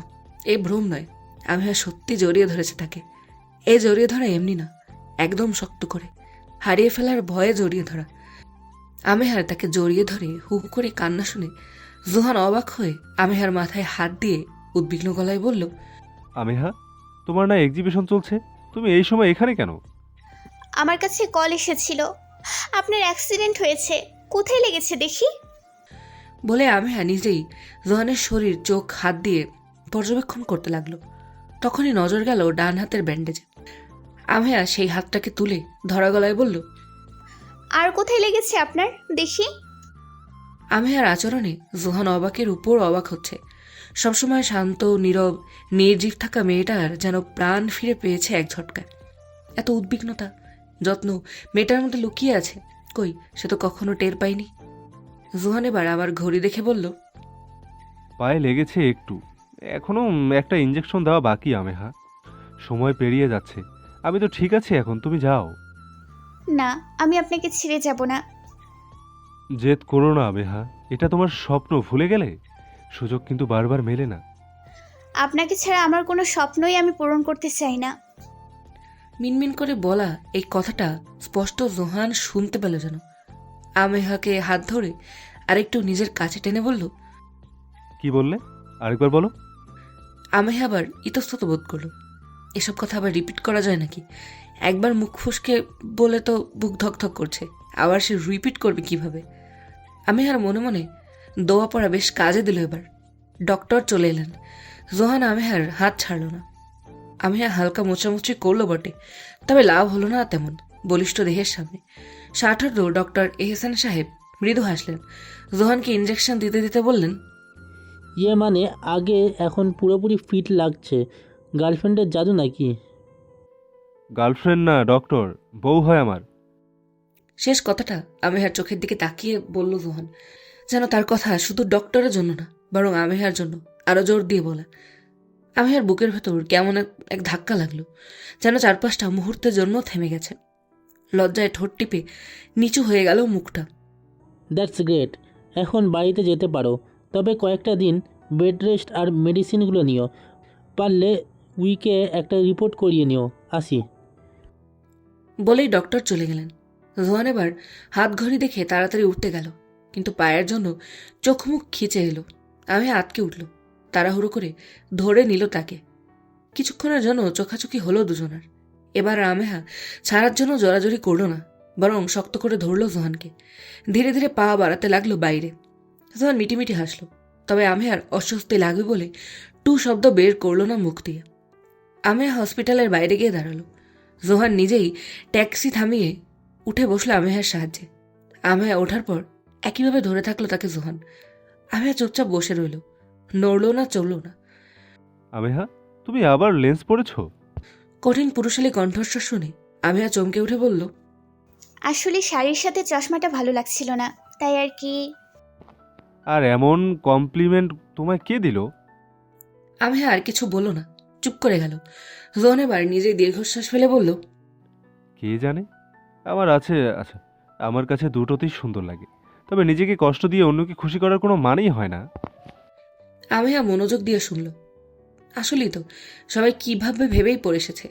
Speaker 2: এ ভ্রম নয়। আমিহা সত্যি জড়িয়ে ধরেছে তাকে। এ জড়িয়ে ধরা এমনি না, একদম শক্ত করে, হারিয়ে ফেলার ভয়ে জড়িয়ে ধরা। আমিহার তাকে জড়িয়ে ধরে হু হু করে কান্না শুনে জোহান অবাক হয়ে আমিহার মাথায় হাত দিয়ে উদ্বিগ্ন গলায় বলল,
Speaker 5: আমিহা, তোমার না এক্সিবিশন চলছে, তুমি এই সময় এখানে কেন?
Speaker 4: আমার কাছে কল এসেছিল, আপনার অ্যাক্সিডেন্ট হয়েছে, কোথায় লেগেছে দেখি।
Speaker 2: বলে আমিহা নিজেই জোহানের শরীর চোখ হাত দিয়ে পর্যবেক্ষণ করতে লাগলো। তখনই নজর গেল ডান হাতের ব্যান্ডেজে। আমিহা সেই হাতটাকে তুলে ধরা গলায় বলল,
Speaker 4: আর কোথায় লেগেছে আপনার দেখি।
Speaker 2: আমিহার আচরণে জোহান অবাকের উপর অবাক হচ্ছে। সবসময় শান্ত, নীরব, নির্জীব থাকা মেয়েটার যেন প্রাণ ফিরে পেয়েছে এক ঝটকায়। এত উদ্বিগ্নতা, যত্ন মেয়েটার মধ্যে লুকিয়ে আছে, কই সে তো কখনো টের পায়নি। জোহান এবার আবার ঘড়ি দেখে বলল,
Speaker 5: পায়ে লেগেছে একটু, এখনো একটা ইঞ্জেকশন দেওয়া বাকি আমেহা। সময় পেরিয়ে যাচ্ছে, আমি তো ঠিক আছি এখন, তুমি যাও।
Speaker 4: না, আমি আপনাকে ছেড়ে যাব না।
Speaker 5: জেদ করো না আমেহা, এটা তোমার স্বপ্ন, ভুলে গেলে? সুযোগ কিন্তু বারবার মেলে না।
Speaker 4: আপনাকে ছাড়া আমার কোনো স্বপ্নই আমি পূরণ করতে চাই না।
Speaker 2: মিনমিন করে বলা এই কথাটা স্পষ্ট জোহান শুনতে পেল যেন। আমেহাকে হাত ধরে আরেকটু নিজের কাছে টেনে বলল,
Speaker 5: কি বললে? আরেকবার বলো।
Speaker 2: আমেহা আবার ইতস্তত বোধ করল। এসব কথা আবার রিপিট করা যায় নাকি? একবার মুখ ফুসকে বলে তো বুক ধকধক করছে, আবার সে রিপিট করবে কিভাবে? আমেহার মনে মনে দোয়া পড়া বেশ কাজে দিল এবার। ডক্টর চলে এলেন। জোহান আমেহার হাত ছাড়ল না। আমেহা হালকা মোচামুচি করলো বটে, তবে লাভ হলো না তেমন বলিষ্ঠ দেহের সামনে। 60 ডক্টর এহসান সাহেব মৃদু হাসলেন। জোহানকে ইঞ্জেকশন দিতে দিতে বললেন,
Speaker 8: মানে আগে এখন পুরোপুরি ফিট লাগছে। গার্লফ্রেন্ডের জাদু নাকি?
Speaker 5: গার্লফ্রেন্ড না ডক্টর, বউ হয় আমার।
Speaker 2: শেষ কথাটা আমেহার চোখের দিকে তাকিয়ে বলল জোহান, যেন তার কথা শুধু ডক্টরের জন্য না, বরং আমেহার জন্য আরো জোর দিয়ে বলা। আমেহার বুকের ভেতর কেমন এক ধাক্কা লাগলো, যেন চারপাশটা মুহূর্তের জন্য থেমে গেছে। লজ্জায় ঠোঁট টিপে নিচু হয়ে গেল মুখটা।
Speaker 8: That's great. এখন বাড়িতে যেতে পারো, তবে কয়েকটা দিন বেড রেস্ট আর মেডিসিনগুলো নিও। পারলে উইকে একটা রিপোর্ট করিয়ে নিও। আসি।
Speaker 2: বলেই ডক্টর চলে গেলেন। জোহান এবার হাত ঘড়ি দেখে তাড়াতাড়ি উঠতে গেল, কিন্তু পায়ের জন্য চোখ মুখ খিচে এলো। আমি আটকে উঠল, তাড়াহুড়ো করে ধরে নিল তাকে। কিছুক্ষণের জন্য চোখাচোখি হলো দুজনের। এবার আমেহা ছাড়ার জন্য জোরাজোরি করলো না, বরং শক্ত করে ধরলো জোহানকে। ধীরে ধীরে পা বাড়াতে লাগলো বাইরে। জোহান মিটিমিটি হাসলো, তবে আমেহার অস্বস্তি লাগবে বলে টু শব্দ বের করলো না মুখ দিয়ে। আমেহা হসপিটালের বাইরে গিয়ে দাঁড়ালো। জোহান নিজেই ট্যাক্সি থামিয়ে উঠে বসলো আমেহার সাহায্যে। আমেহা ওঠার পর একইভাবে ধরে থাকলো তাকে জোহান। আমেহা চুপচাপ বসে রইল, নড়লো না, চললো না।
Speaker 5: আমেহা, তুমি আবার লেন্স পড়েছো?
Speaker 2: কঠিন পুরুষালী কণ্ঠস্বর শুনে আমেহা চমকে উঠে বলল,
Speaker 4: আসলে শাড়ির সাথে চশমাটা ভালো লাগছিল না, তাই আর কি।
Speaker 5: আর এমন কমপ্লিমেন্ট তোমায় কে দিল?
Speaker 2: আমেহা আর কিছু বলল না, চুপ করে গেল। জোহান এবার নিজেই দীর্ঘশ্বাস ফেলে বলল,
Speaker 5: কে জানে, আমার আছে। আচ্ছা, আমার কাছে দুটোতেই সুন্দর লাগে, তবে নিজেকে কষ্ট দিয়ে অন্যকে খুশি করার কোনো মানেই হয় না।
Speaker 2: আমেহা মনোযোগ দিয়ে শুনল। আসলেই তো, সবাই কিভাবে ভেবেই পড়ে এসেছে।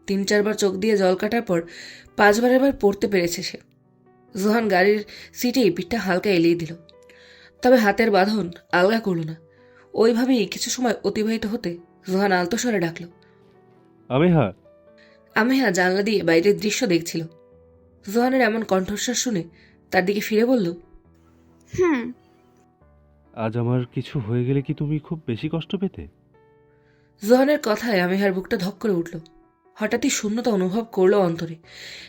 Speaker 2: 3-4 বার চোখ দিয়ে জল কাটার পর 5বার এবার পড়তে পেরেছে সে। জোহান গাড়ির সিটেই পিঠটা হালকা এলিয়ে দিল, তবে হাতের বাঁধন আলগা করল না। ওইভাবেই কিছু সময় অতিবাহিত হতে জোহান আলতো স্বরে ডাকল।
Speaker 5: আমেহা।
Speaker 2: আমেহা জানলা দিয়ে বাইরের দৃশ্য দেখছিল। জোহানের এমন কণ্ঠস্বর শুনে তার দিকে ফিরে বলল,
Speaker 4: হুম।
Speaker 5: আজ আমার কিছু হয়ে গেলে কি তুমি খুব বেশি কষ্ট পেতে?
Speaker 2: জোহানের কথায় আমেহার বুকটা ধক করে উঠল। হঠাৎই শূন্যতা অনুভব করলো অন্তরে।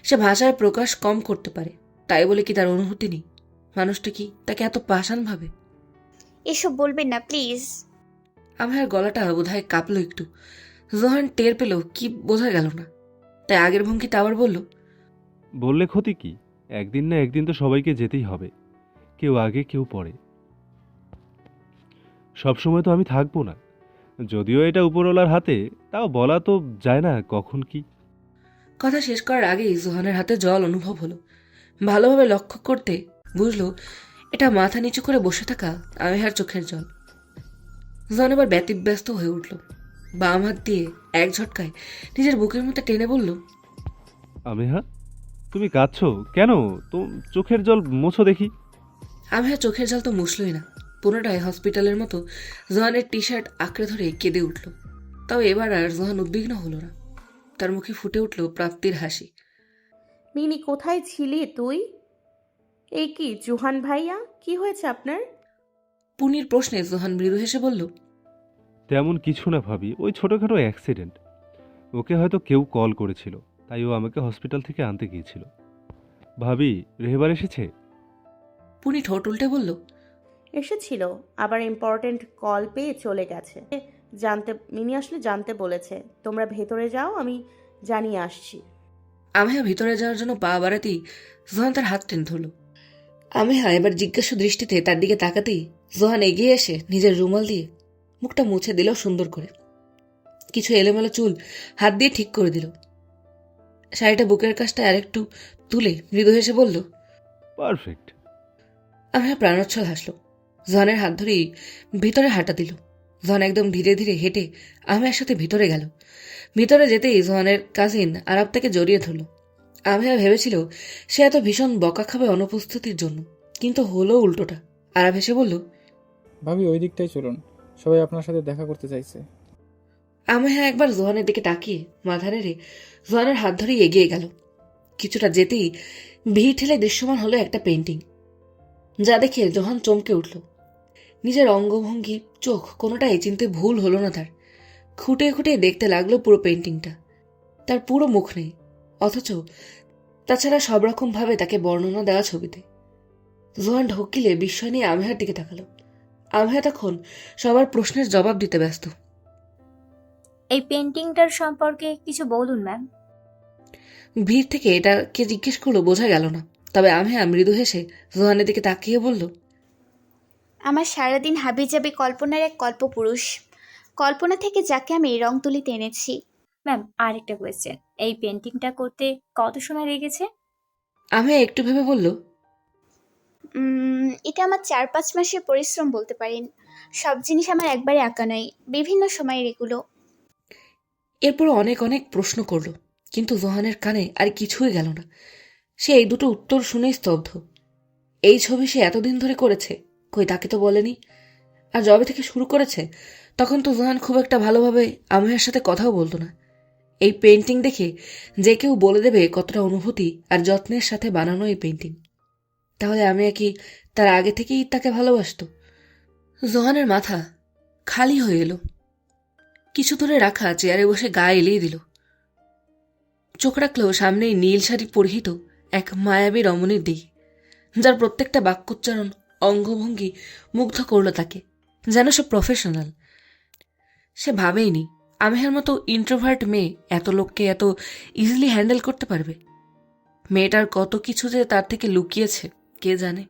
Speaker 2: সে ভাষায় প্রকাশ কম করতে পারে, তাই বলে কি তার অনুভূতি নেই? মানুষটা কি তাকে এত পাষাণ ভাবে?
Speaker 4: এসব বলবেন না প্লিজ।
Speaker 2: আমেহার গলাটা বোধহয় কাঁপলো একটু। জোহান টের পেল কি বোঝা গেল না, তাই আগের ভঙ্গিতে আবার বলল,
Speaker 5: বললে ক্ষতি কি? একদিন না একদিন তো সবাইকে যেতেই হবে, কেউ আগে কেউ পরে। সবসময় তো আমি থাকবো না, যদিও এটা উপরওয়ালার হাতে, তাও বলা তো যায় না কখন কি।
Speaker 2: কথা শেষ করার আগেই জোহানের হাতে জল অনুভব হলো। ভালোভাবে লক্ষ্য করতে বুঝলো এটা মাথা নিচু করে বসে থাকা আমেহার চোখের জল। জোহান এবার ব্যতিব্যস্ত হয়ে উঠল। বাম হাত দিয়ে এক ঝটকায় নিজের বুকের মধ্যে টেনে বলল,
Speaker 5: আমেহা, তুমি কাঁদছো কেন? তো চোখের জল মোছো দেখি।
Speaker 2: আমেহা চোখের জল তো মুছলই না, পুনরায় হসপিটালের মতো জোহানের টি-শার্ট আঁকড়ে ধরে কেঁদে উঠল। তাও এবার আর জোহান উদ্বিগ্ন হলো না, তার মুখে ফুটে উঠল প্রাপ্তির হাসি।
Speaker 3: মিনি, কোথায় ছিলি তুই? এই কি জোহান ভাইয়া, কি হয়েছে আপনার?
Speaker 2: পুনির প্রশ্নে জোহান মৃদু হেসে বলল,
Speaker 5: তেমন কিছু না ভাবি, ওই ছোটোখাটো অ্যাক্সিডেন্ট। ওকে হয়তো কেউ কল করেছিল, তাই ও আমাকে হসপিটাল থেকে আনতে গিয়েছিল। ভাবি, রেহেবার এসেছে?
Speaker 2: পুনি ঠোঁট উল্টে বলল,
Speaker 3: এসেছিল, আবার ইম্পর্ট্যান্ট কল পেয়ে চলে গেছে। মিনি আসলে জানতে বলেছে। তোমরা ভেতরে যাও, আমি জানিয়ে আসছি।
Speaker 2: আমেহা ভিতরে যাওয়ার জন্য পা বাড়াতেই জোহান তার হাত টেনে ধরল। আমেহা এবার জিজ্ঞাসু দৃষ্টিতে তার দিকে তাকাতেই জোহান এগিয়ে এসে নিজের রুমাল দিয়ে মুখটা মুছে দিল সুন্দর করে। কিছু এলোমেলো চুল হাত দিয়ে ঠিক করে দিল। শাড়িটা বুকের কাছটা আরেকটু তুলে মৃদু হেসে বলল,
Speaker 5: পারফেক্ট।
Speaker 2: আমেহা প্রাণোচ্ছল হাসল। জোহানের হাত ধরেই ভিতরে হাঁটা দিল। জোহান একদম ধীরে ধীরে হেঁটে আমেহার সাথে ভিতরে গেল। ভিতরে যেতেই জোহানের কাজিন আরাব তাকে জড়িয়ে ধরল। আমেহা ভেবেছিল সে এত ভীষণ বকা খাবে অনুপস্থিতির জন্য, কিন্তু হলো উল্টোটা। আরাব হেসে বলল,
Speaker 9: ভাবি ওই দিকটাই চলুন, সবাই আপনার সাথে দেখা করতে চাইছে।
Speaker 2: আমেহা একবার জোহানের দিকে তাকিয়ে মাথা নেড়ে জোহানের হাত ধরেই এগিয়ে গেল। কিছুটা যেতেই ভিড় ঠেলে দৃশ্যমান হলো একটা পেন্টিং, যা দেখে জোহান চমকে উঠল। নিজের অঙ্গভঙ্গি, চোখ কোনোটাই চিনতে ভুল হলো না তার। খুঁটে খুঁটে দেখতে লাগলো পুরো পেন্টিংটা। তার পুরো মুখ নেই, অথচ তাছাড়া সব রকম ভাবে তাকে বর্ণনা দেওয়া ছবিতে। জোহান ঢোকিলে বিস্ময় নিয়ে আমেহার দিকে তাকালো। আমেহা তখন সবার প্রশ্নের জবাব দিতে ব্যস্ত।
Speaker 10: এই পেন্টিংটার সম্পর্কে কিছু বলুন ম্যাম।
Speaker 2: ভিড় থেকে এটাকে জিজ্ঞেস করলো বোঝা গেল না, তবে আমেহা মৃদু হেসে জোহানের দিকে তাকিয়ে বলল,
Speaker 4: আমার সারাদিন হাবিজাবি কল্পনার এক কল্পপুরুষ, কল্পনা থেকে যাকে আমি রং তুলিতে এনেছি।
Speaker 10: ম্যাম, আরেকটা কোয়েশ্চেন, এই পেন্টিংটা করতে কত সময় লেগেছে?
Speaker 2: আমেহা একটু ভেবে বলল,
Speaker 4: এটা আমার 4-5 মাসের পরিশ্রম বলতে পারেন। সব জিনিস আমার একবারে আঁকা নয়, বিভিন্ন সময়ের এগুলো।
Speaker 2: এরপর অনেক অনেক প্রশ্ন করলো, কিন্তু জোহানের কানে আর কিছুই গেল না। সে এই দুটো উত্তর শুনেই স্তব্ধ। এই ছবি সে এতদিন ধরে করেছে, কই তাকে তো বলেনি। আর যবে থেকে শুরু করেছে তখন তো জোহান খুব একটা ভালোভাবে আমিয়ার সাথে কথাও বলতো না। এই পেন্টিং দেখে যে কেউ বলে দেবে কতটা অনুভূতি আর যত্নের সাথে বানানো এই পেন্টিং। তাহলে আমিয়া কি তার আগে থেকেই তাকে ভালোবাসতো? জোহানের মাথা খালি হয়ে এলো। কিছু দূরে রাখা চেয়ারে বসে গা এলিয়ে দিল। চোখ রাখলেও সামনেই নীল শাড়ি পরিহিত এক মায়াবী রমণীর দিকে, যার প্রত্যেকটা বাক্যোচ্চারণ, অঙ্গভঙ্গি মুগ্ধ করল তাকে, যেন সে প্রফেশনাল। সে ভাবেইনি আমিহার মতো ইন্ট্রোভার্ট মেয়ে এত লোককে এত ইজিলি হ্যান্ডেল করতে পারবে। মেয়েটার কত কিছু যে তার থেকে লুকিয়েছে কে জানে।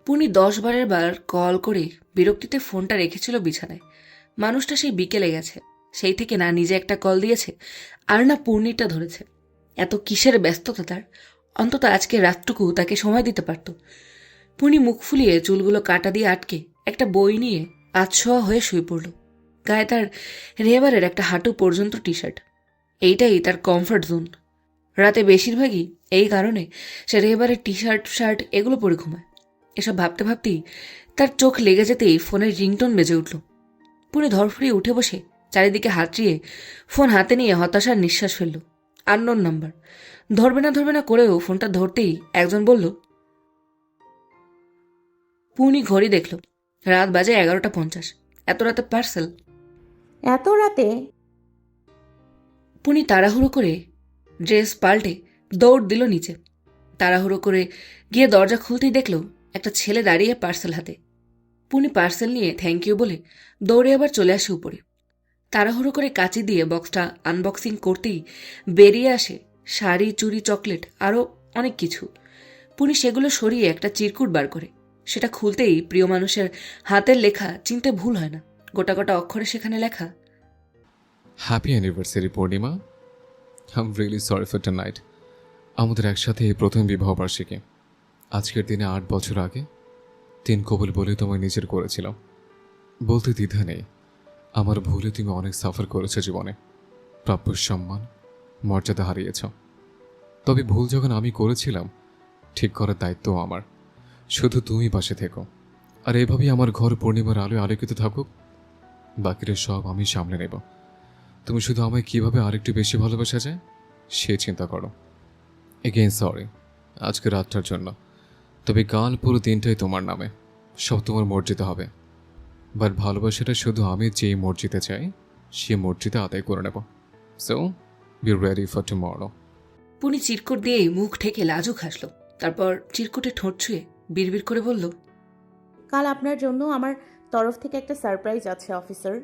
Speaker 2: পুনি 10 বারের বার কল করে বিরক্তিতে ফোনটা রেখেছিল বিছানায়। মানুষটা সেই বিকেলে গেছে, সেই থেকে না নিজে একটা কল দিয়েছে আর না পূর্ণিটা ধরেছে। এত কিসের ব্যস্ততা তার? অন্তত আজকে রাতটুকু তাকে সময় দিতে পারত। পুনি মুখ ফুলিয়ে চুলগুলো কাটা দিয়ে আটকে একটা বই নিয়ে আধশোয়া হয়ে শুয়ে পড়ল। গায়ে তার রেবারের একটা হাঁটু পর্যন্ত টি শার্ট, এইটাই তার কমফর্ট জোন। রাতে বেশিরভাগই এই কারণে সে রেবারের টি শার্ট এগুলো পরে ঘুমায়। এসব ভাবতে ভাবতেই তার চোখ লেগে যেতেই ফোনের রিংটোন বেজে উঠল। পুনি ধরফড়িয়ে উঠে বসে চারিদিকে হাতড়িয়ে ফোন হাতে নিয়ে হতাশার নিঃশ্বাস ফেলল। Unknown number. ধরবে না করেও ফোনটা ধরতেই একজন বলল। পুনি ঘড়ি দেখল, রাত বাজে 11:50। এত রাতে পার্সেল?
Speaker 3: এত রাতে?
Speaker 2: পুনি তাড়াহুড়ো করে ড্রেস পাল্টে দৌড় দিল নিচে। তাড়াহুড়ো করে গিয়ে দরজা খুলতেই দেখল একটা ছেলে দাঁড়িয়ে পার্সেল হাতে। পুনি পার্সেল নিয়ে থ্যাংক ইউ বলে দৌড়ে আবার চলে আসে উপরে। তাড়াহুড়ো করে কাঁচি দিয়ে বক্সটা আনবক্সিং করতেই বেরিয়ে আসে শাড়ি, চুড়ি, চকলেট, আরও অনেক কিছু। পুনি সেগুলো সরিয়ে একটা চিরকুট বার করে। সেটা খুলতেই প্রিয় মানুষের হাতের লেখা চিনতে ভুল হয় না। গোটা গোটা অক্ষরে সেখানে লেখা,
Speaker 1: happy anniversary Purnima. I am really sorry for tonight. আমাদের একসাথে এই প্রথম বিবাহবার্ষিকী। আজকের দিনে 8 বছর আগে 3 কবুল বলে তোমায় নিজের করেছিলাম। বলতে দ্বিধা নেই, আমার ভুলে তুমি অনেক সাফার করেছো জীবনে। প্রাপ্য সম্মান, মর্যাদা হারিয়েছ। তবে ভুল যখন আমি করেছিলাম, ঠিক করার দায়িত্ব আমার। শুধু তুমি পাশে থেকো, আর এভাবেই আমার ঘর পূর্ণিমার আলোয় আলোকিত থাকুক। বাকিটা সব আমি সামলে নেব। তুমি শুধু আমায় কিভাবে আরেকটু বেশি ভালোবাসা যায় সে চিন্তা করো। এগেইন সরি আজকে রাতটার জন্য। তবে কাল পুরো দিনটাই তোমার নামে, সব তোমার মর্জিতে হবে। বাট ভালোবাসাটা শুধু আমি যেই মর্জিতে চাই সে মর্জিতে আদায় করে নেব। So be ready for tomorrow.
Speaker 2: পুনি চিরকুট দিয়েই মুখ ঠেকে লাজুক হাসল। তারপর চিরকুটে ঠোঁট ছুঁয়ে বিড়বিড় করে বলল,
Speaker 3: কাল আপনার জন্য আমার তরফ থেকে একটা সারপ্রাইজ আছে অফিসার।